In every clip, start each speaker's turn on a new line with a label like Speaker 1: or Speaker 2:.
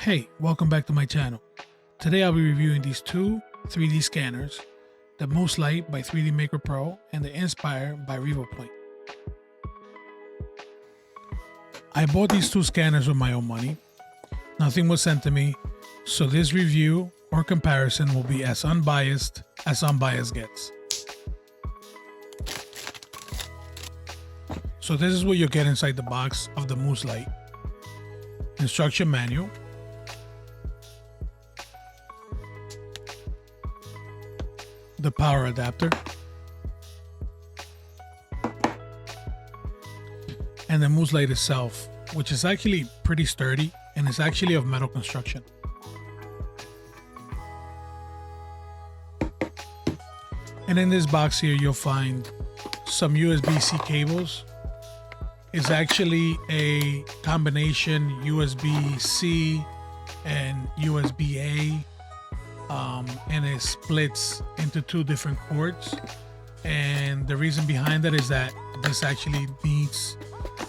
Speaker 1: Hey, welcome back to my channel. Today I'll be reviewing these two 3D scanners, the Moose Lite by 3D Maker Pro and the Inspire by Revopoint. I bought these two scanners with my own money. Nothing was sent to me, so this review or comparison will be as unbiased gets. So this is what you'll get inside the box of the Moose Lite. Instruction manual, the power adapter, and the Moose Lite itself, which is actually pretty sturdy and is actually of metal construction. And in this box here, you'll find some USB-C cables. It's actually a combination USB-C and USB-A. And it splits into two different cords, and the reason behind that is that this actually needs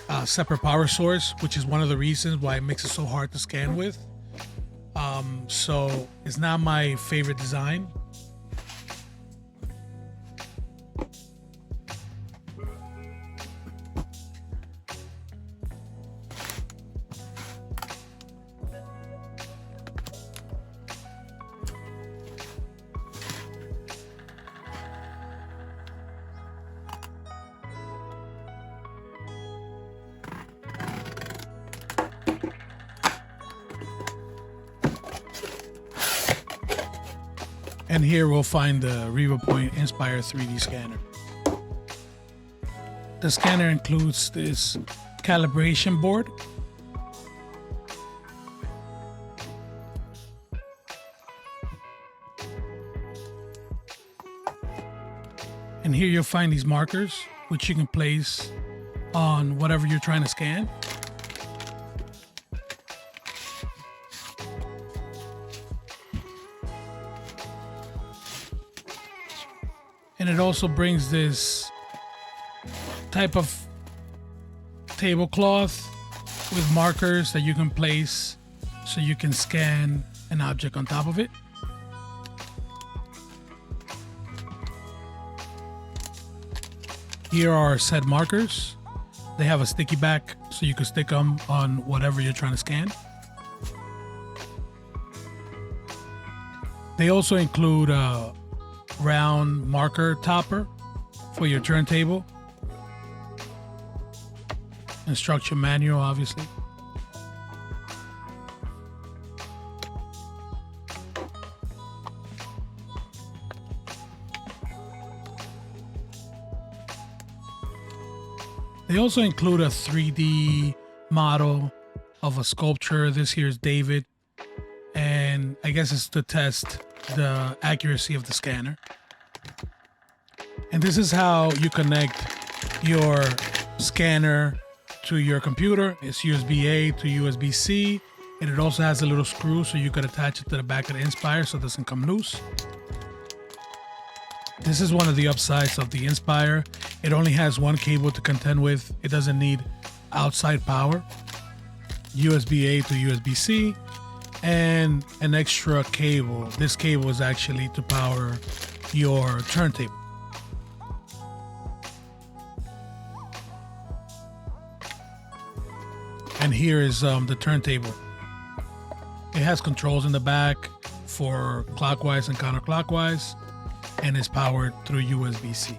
Speaker 1: a separate power source, which is one of the reasons why it makes it so hard to scan with. So it's not my favorite design. And here we'll find the Revopoint Inspire 3D scanner. The scanner includes this calibration board, and here you'll find these markers, which you can place on whatever you're trying to scan. And it also brings this type of tablecloth with markers that you can place so you can scan an object on top of it. Here are set markers. They have a sticky back so you can stick them on whatever you're trying to scan. They also include a round marker topper for your turntable. Instruction manual, obviously. They also include a 3D model of a sculpture. This here is David, and I guess it's to test the accuracy of the scanner. And this is how you connect your scanner to your computer. It's USB-A to USB-C, and it also has a little screw so you could attach it to the back of the Inspire so it doesn't come loose. This is one of the upsides of the Inspire. It only has one cable to contend with. It doesn't need outside power. USB-A to USB-C, and an extra cable. This cable is actually to power your turntable. And here is the turntable. It has controls in the back for clockwise and counterclockwise, and is powered through USB-C.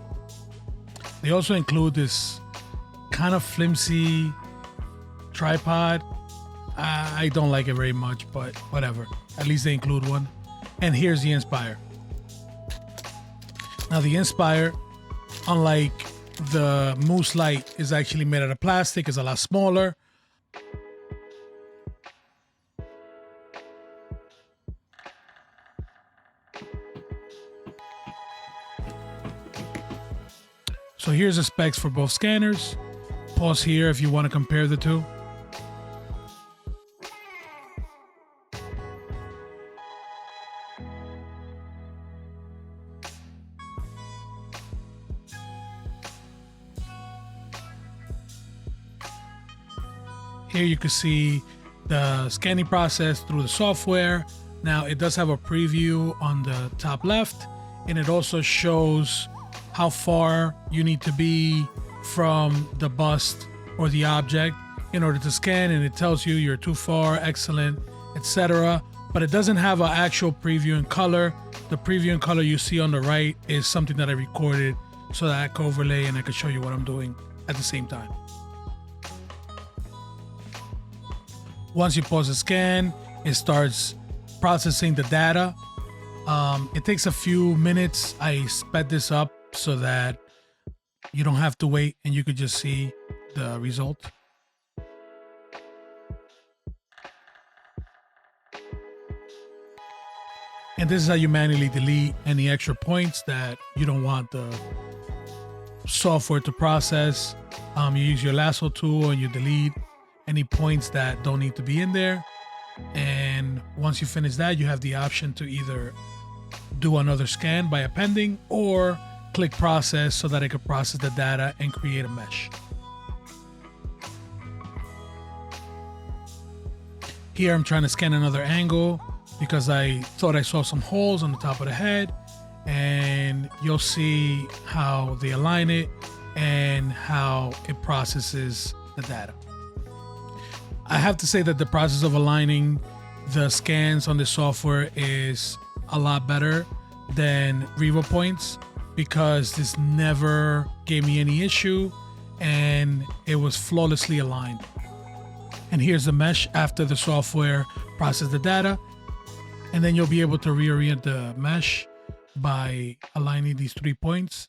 Speaker 1: They also include this kind of flimsy tripod. I don't like it very much, but whatever. At least they include one. And here's the Inspire. Now the Inspire, unlike the Moose Lite, is actually made out of plastic. It's a lot smaller. So here's the specs for both scanners. Pause here if you want to compare the two. Here you can see the scanning process through the software. Now it does have a preview on the top left, and it also shows how far you need to be from the bust or the object in order to scan, and it tells you you're too far, excellent, etc. But it doesn't have an actual preview in color. The preview in color you see on the right is something that I recorded so that I can overlay and I can show you what I'm doing at the same time. Once you pause the scan, it starts processing the data. It takes a few minutes. I sped this up so that you don't have to wait and you could just see the result. And this is how you manually delete any extra points that you don't want the software to process. You use your lasso tool and you delete any points that don't need to be in there. And once you finish that, you have the option to either do another scan by appending or click process so that it can process the data and create a mesh. Here I'm trying to scan another angle because I thought I saw some holes on the top of the head, and you'll see how they align it and how it processes the data. I have to say that the process of aligning the scans on the software is a lot better than Revopoint's, because this never gave me any issue and it was flawlessly aligned. And here's the mesh after the software processed the data. And then you'll be able to reorient the mesh by aligning these 3 points.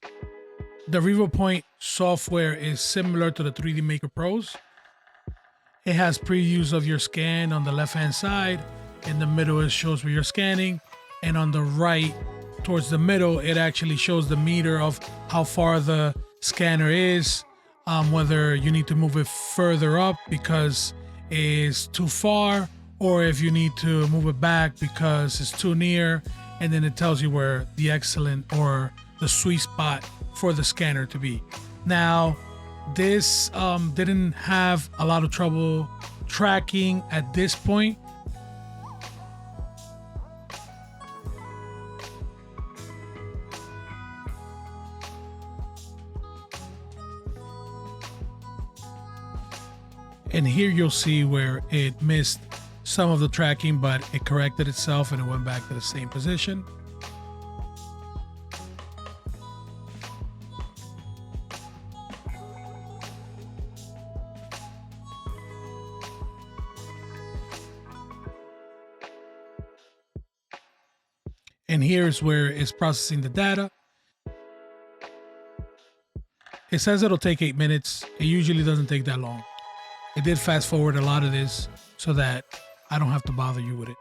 Speaker 1: The Revopoint software is similar to the 3D Maker Pros. It has previews of your scan on the left-hand side. In the middle, it shows where you're scanning. And on the right, towards the middle, it actually shows the meter of how far the scanner is, whether you need to move it further up because it's too far, or if you need to move it back because it's too near. And then it tells you where the excellent or the sweet spot for the scanner to be. Now, this didn't have a lot of trouble tracking at this point. And here you'll see where it missed some of the tracking, but it corrected itself and it went back to the same position. And here's where it's processing the data. It says it'll take 8 minutes. It usually doesn't take that long. It did fast forward a lot of this so that I don't have to bother you with it.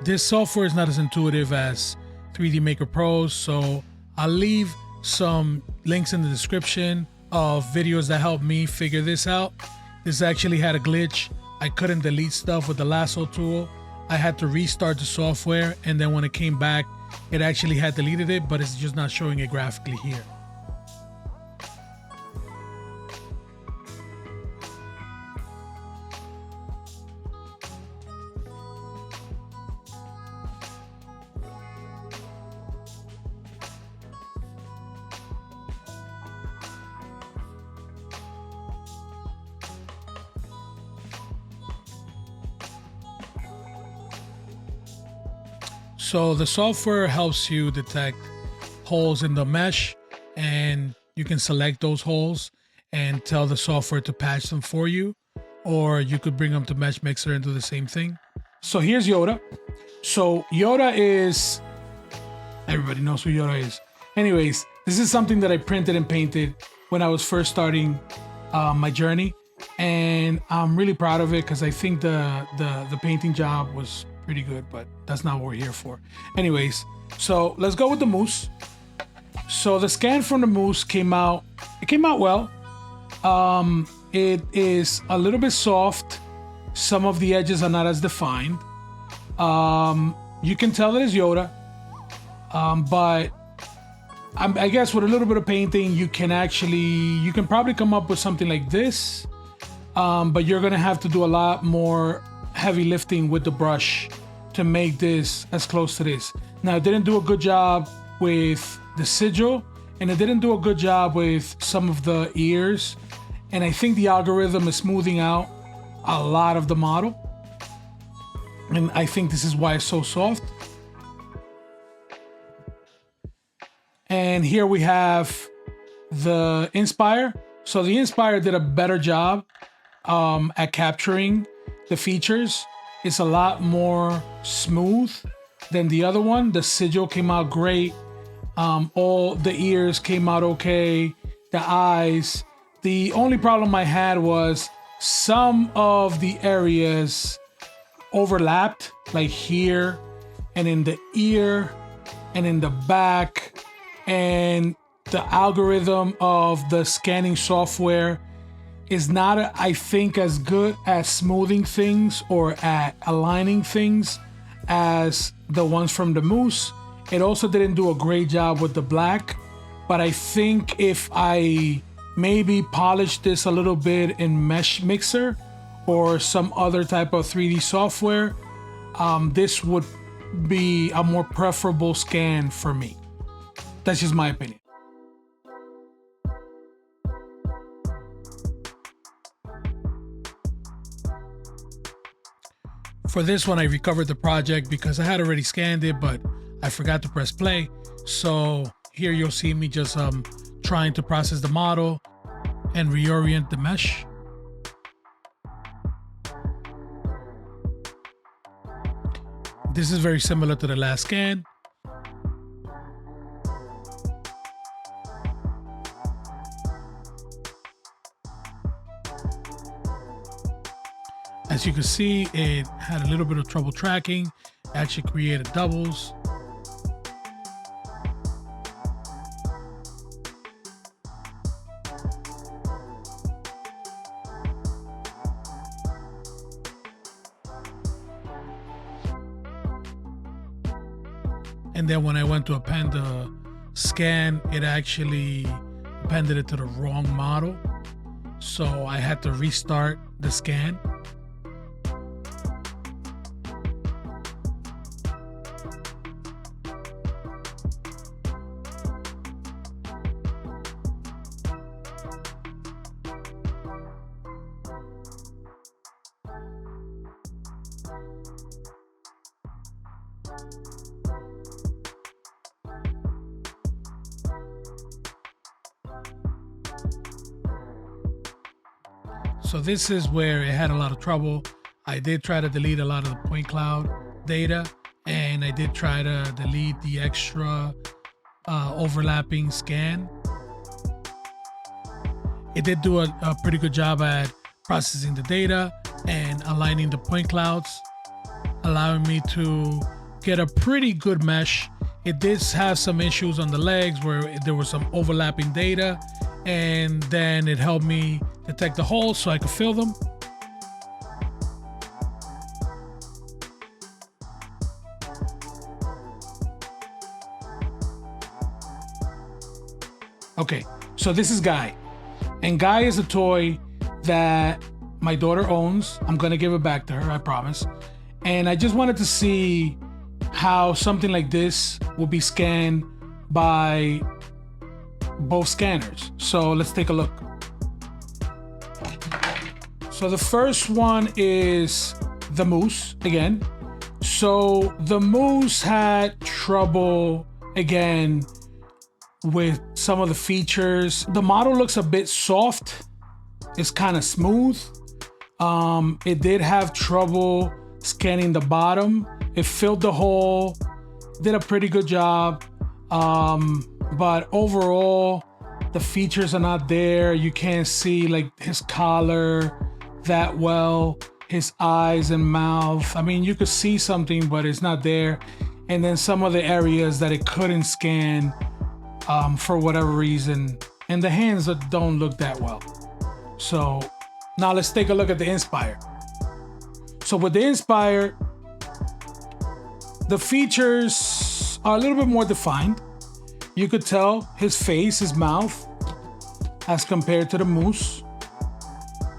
Speaker 1: This software is not as intuitive as 3D Maker Pros, so I'll leave some links in the description of videos that helped me figure this out. This actually had a glitch. I couldn't delete stuff with the lasso tool. I had to restart the software, and then when it came back, it actually had deleted it, but it's just not showing it graphically here. So the software helps you detect holes in the mesh, and you can select those holes and tell the software to patch them for you, or you could bring them to Mesh Mixer and do the same thing. So here's Yoda. So Yoda is, everybody knows who Yoda is. Anyways, this is something that I printed and painted when I was first starting my journey, and I'm really proud of it because I think the painting job was pretty good, but that's not what we're here for. Anyways, so let's go with the Moose. So the scan from the Moose came out well. It is a little bit soft. Some of the edges are not as defined. You can tell it is Yoda, but I guess with a little bit of painting, you can probably come up with something like this, but you're gonna have to do a lot more heavy lifting with the brush to make this as close to this. Now, it didn't do a good job with the sigil, and it didn't do a good job with some of the ears, and I think the algorithm is smoothing out a lot of the model, and I think this is why it's so soft. And here we have the Inspire. So the Inspire did a better job at capturing the features. It's a lot more smooth than the other one. The sigil came out great. All the ears came out okay. The eyes. The only problem I had was some of the areas overlapped, like here and in the ear and in the back. And the algorithm of the scanning software is not, I think, as good at smoothing things or at aligning things as the ones from the Moose. It also didn't do a great job with the black, but I think if I maybe polish this a little bit in Mesh Mixer or some other type of 3D software, this would be a more preferable scan for me. That's just my opinion. For this one, I recovered the project because I had already scanned it, but I forgot to press play. So here you'll see me just trying to process the model and reorient the mesh. This is very similar to the last scan. As you can see, it had a little bit of trouble tracking. It actually created doubles. And then when I went to append the scan, it actually appended it to the wrong model. So I had to restart the scan. So this is where it had a lot of trouble. I did try to delete a lot of the point cloud data, and I did try to delete the extra overlapping scan. It did do a pretty good job at processing the data and aligning the point clouds, allowing me to get a pretty good mesh. It did have some issues on the legs where there was some overlapping data, and then it helped me detect the holes so I could fill them. Okay, so this is Guy. And Guy is a toy that my daughter owns. I'm gonna give it back to her, I promise. And I just wanted to see how something like this will be scanned by both scanners. So let's take a look. So the first one is the Moose again. So the Moose had trouble again with some of the features. The model looks a bit soft. It's kind of smooth. It did have trouble scanning the bottom. It filled the hole, did a pretty good job. But overall, the features are not there. You can't see like his collar that well, his eyes and mouth. I mean, you could see something, but it's not there. And then some of the areas that it couldn't scan for whatever reason. And the hands don't look that well. So now let's take a look at the Inspire. So with the Inspire, the features are a little bit more defined. You could tell his face, his mouth, as compared to the Moose.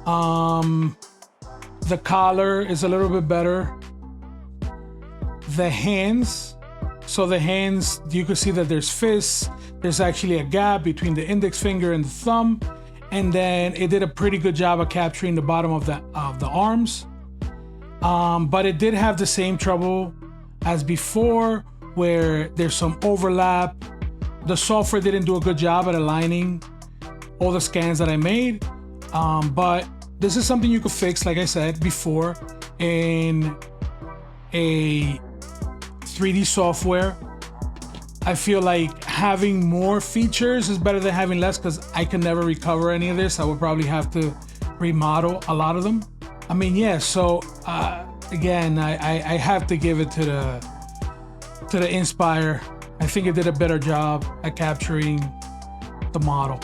Speaker 1: The collar is a little bit better. The hands, so the hands, you can see that there's fists. There's actually a gap between the index finger and the thumb. And then it did a pretty good job of capturing the bottom of the arms. But it did have the same trouble as before, where there's some overlap. The software didn't do a good job at aligning all the scans that I made. But this is something you could fix, like I said before, in a 3D software. I feel like having more features is better than having less, because I can never recover any of this. I would probably have to remodel a lot of them. I mean, yeah, so again, I have to give it to the Inspire. I think it did a better job at capturing the model.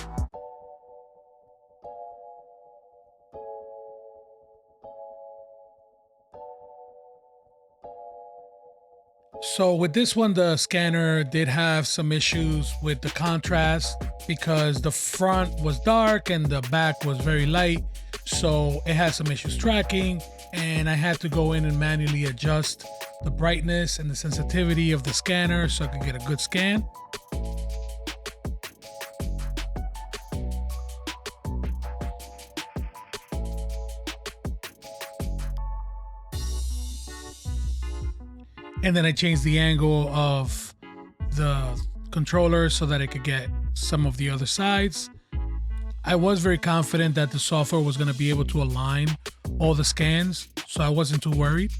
Speaker 1: So with this one, the scanner did have some issues with the contrast, because the front was dark and the back was very light. So it had some issues tracking, and I had to go in and manually adjust the brightness and the sensitivity of the scanner so I could get a good scan. And then I changed the angle of the controller so that I could get some of the other sides. I was very confident that the software was going to be able to align all the scans, so I wasn't too worried.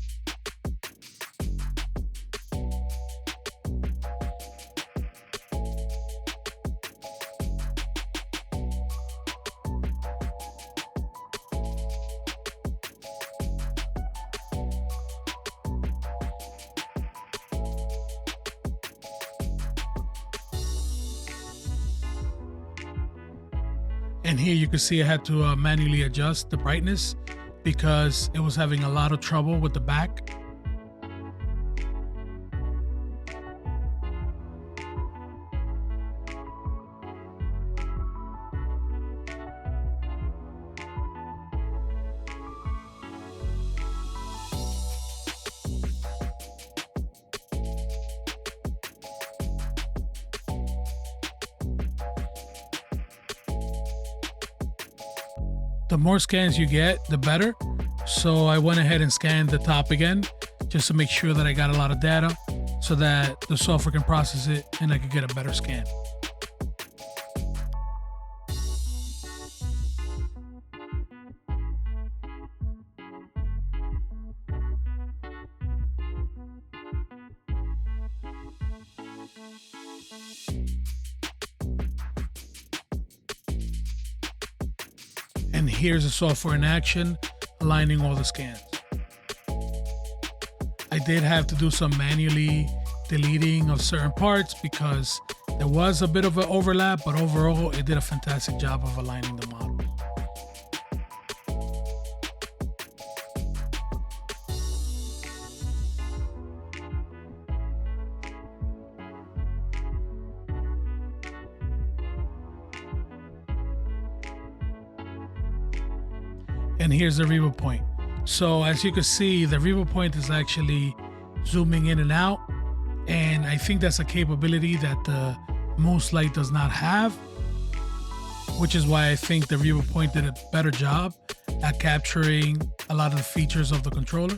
Speaker 1: And here you can see I had to manually adjust the brightness because it was having a lot of trouble with the back. The more scans you get, the better. So I went ahead and scanned the top again, just to make sure that I got a lot of data so that the software can process it and I could get a better scan. And here's the software in action, aligning all the scans. I did have to do some manually deleting of certain parts because there was a bit of an overlap, but overall it did a fantastic job of aligning the model. And here's the Revopoint. So as you can see, the Revopoint is actually zooming in and out. And I think that's a capability that the Moose Lite does not have, which is why I think the Revopoint did a better job at capturing a lot of the features of the controller.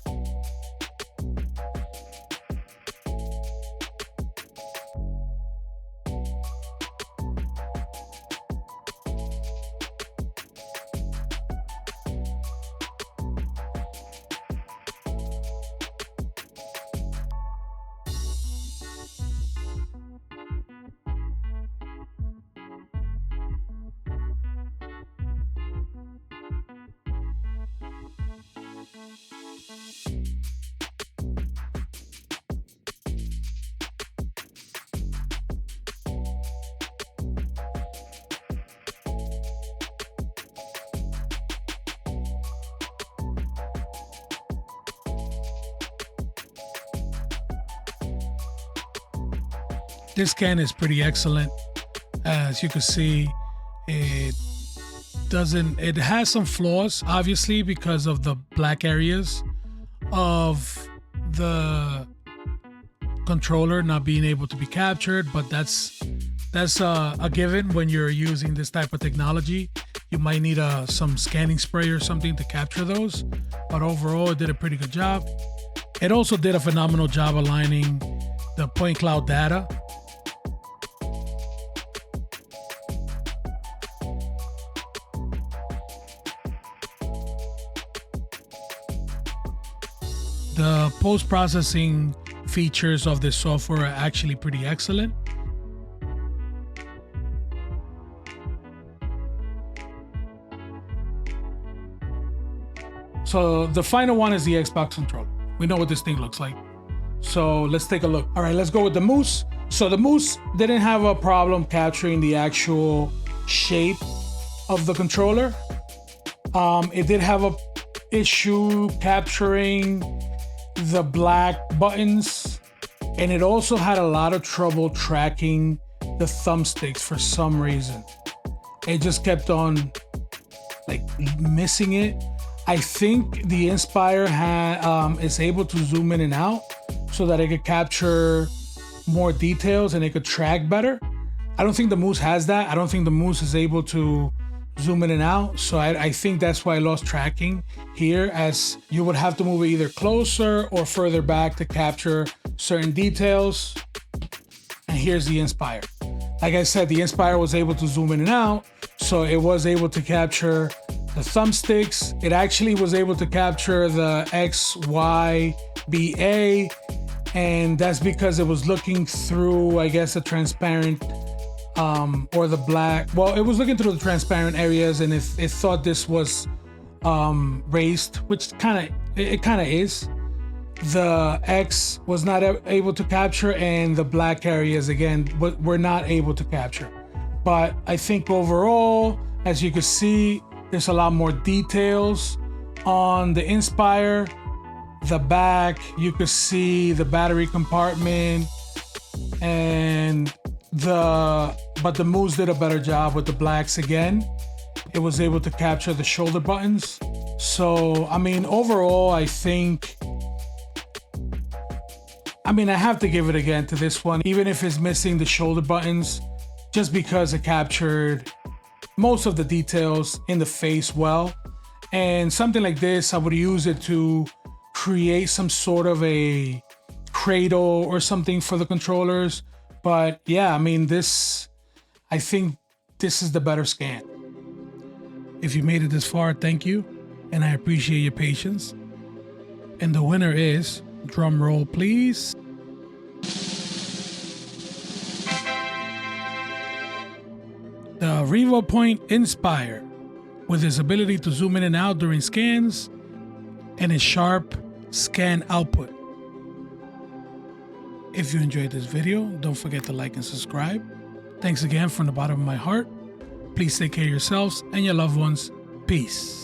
Speaker 1: This scan is pretty excellent. As you can see, it has some flaws, obviously, because of the black areas of the controller not being able to be captured, but that's a given when you're using this type of technology. You might need some scanning spray or something to capture those, but overall it did a pretty good job. It also did a phenomenal job aligning the point cloud data. The post-processing features of this software are actually pretty excellent. So the final one is the Xbox controller. We know what this thing looks like. So let's take a look. All right, let's go with the Moose. So the Moose didn't have a problem capturing the actual shape of the controller. It did have a issue capturing the black buttons, and it also had a lot of trouble tracking the thumbsticks for some reason. It just kept on like missing it. I think the Inspire is able to zoom in and out so that it could capture more details and it could track better. I don't think the Moose has that. I don't think the Moose is able to zoom in and out. So I think that's why I lost tracking here, as you would have to move it either closer or further back to capture certain details. And here's the Inspire. Like I said, the Inspire was able to zoom in and out, so it was able to capture the thumbsticks. It actually was able to capture the X, Y, B, A, and that's because it was looking through, I guess, a transparent or the black. Well, it was looking through the transparent areas, and it thought this was raised, which it kind of is. The X was not able to capture, and the black areas again were not able to capture. But I think overall, as you can see, there's a lot more details on the Inspire. The back, you could see the battery compartment, and but the Moose did a better job with the blacks again. It was able to capture the shoulder buttons. So, I mean, overall, I have to give it again to this one, even if it's missing the shoulder buttons, just because it captured most of the details in the face well. And something like this, I would use it to create some sort of a cradle or something for the controllers. But yeah, I mean, I think this is the better scan. If you made it this far, thank you, and I appreciate your patience. And the winner is, drum roll please, the Revopoint Inspire, with its ability to zoom in and out during scans and its sharp scan output. If you enjoyed this video, don't forget to like and subscribe. Thanks again from the bottom of my heart. Please take care of yourselves and your loved ones. Peace.